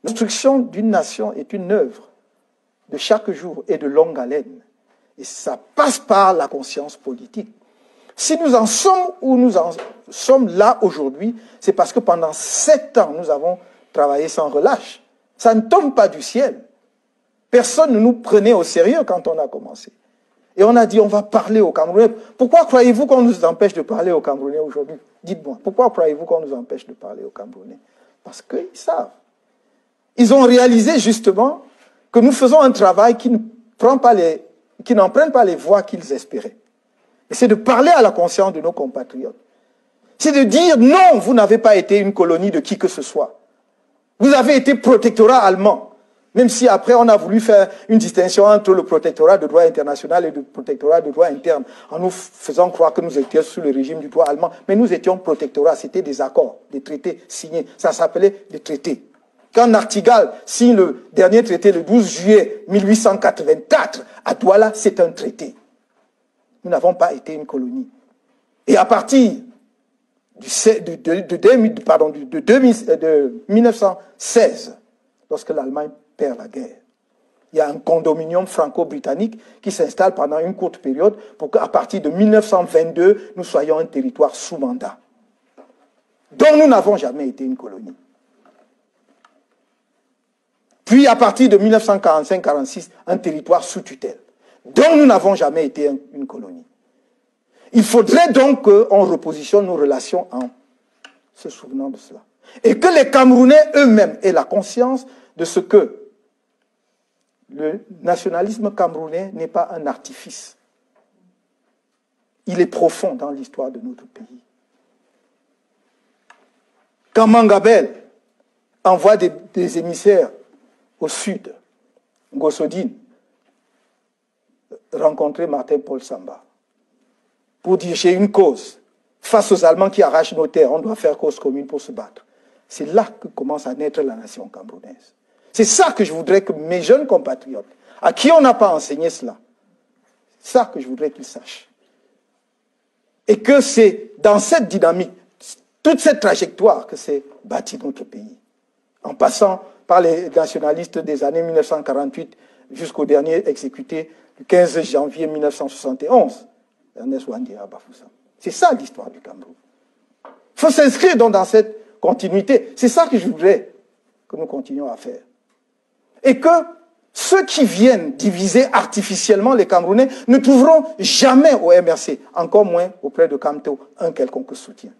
La construction d'une nation est une œuvre de chaque jour et de longue haleine. Et ça passe par la conscience politique. Si nous en sommes où nous en sommes là aujourd'hui, c'est parce que pendant 7 ans, nous avons travaillé sans relâche. Ça ne tombe pas du ciel. Personne ne nous prenait au sérieux quand on a commencé. Et on a dit, on va parler aux Camerounais. Pourquoi croyez-vous qu'on nous empêche de parler aux Camerounais aujourd'hui? Dites-moi, pourquoi croyez-vous qu'on nous empêche de parler aux Camerounais? Parce qu'ils savent. Ils ont réalisé justement que nous faisons un travail qui n'emprunte pas les voies qu'ils espéraient. Et c'est de parler à la conscience de nos compatriotes. C'est de dire, non, vous n'avez pas été une colonie de qui que ce soit. Vous avez été protectorat allemand. Même si après on a voulu faire une distinction entre le protectorat de droit international et le protectorat de droit interne, en nous faisant croire que nous étions sous le régime du droit allemand. Mais nous étions protectorat, c'était des accords, des traités signés. Ça s'appelait des traités. Quand Nachtigal signe le dernier traité le 12 juillet 1884 à Douala, c'est un traité. Nous n'avons pas été une colonie. Et à partir de 1916, lorsque l'Allemagne perd la guerre, il y a un condominium franco-britannique qui s'installe pendant une courte période pour qu'à partir de 1922, nous soyons un territoire sous mandat, dont nous n'avons jamais été une colonie. Puis à partir de 1945-46, un territoire sous tutelle, dont nous n'avons jamais été une colonie. Il faudrait donc qu'on repositionne nos relations en se souvenant de cela. Et que les Camerounais eux-mêmes aient la conscience de ce que le nationalisme camerounais n'est pas un artifice. Il est profond dans l'histoire de notre pays. Quand Mangabel envoie des émissaires au sud, Gossodine, rencontrer Martin-Paul Samba, pour dire j'ai une cause. Face aux Allemands qui arrachent nos terres, on doit faire cause commune pour se battre. C'est là que commence à naître la nation camerounaise. C'est ça que je voudrais que mes jeunes compatriotes, à qui on n'a pas enseigné cela, c'est ça que je voudrais qu'ils sachent. Et que c'est dans cette dynamique, toute cette trajectoire que s'est bâti notre pays. En passant par les nationalistes des années 1948 jusqu'au dernier exécuté le 15 janvier 1971, Ernest Ouandira Bafoussam. C'est ça l'histoire du Cameroun. Il faut s'inscrire donc dans cette continuité. C'est ça que je voudrais que nous continuions à faire. Et que ceux qui viennent diviser artificiellement les Camerounais ne trouveront jamais au MRC, encore moins auprès de Camto, un quelconque soutien.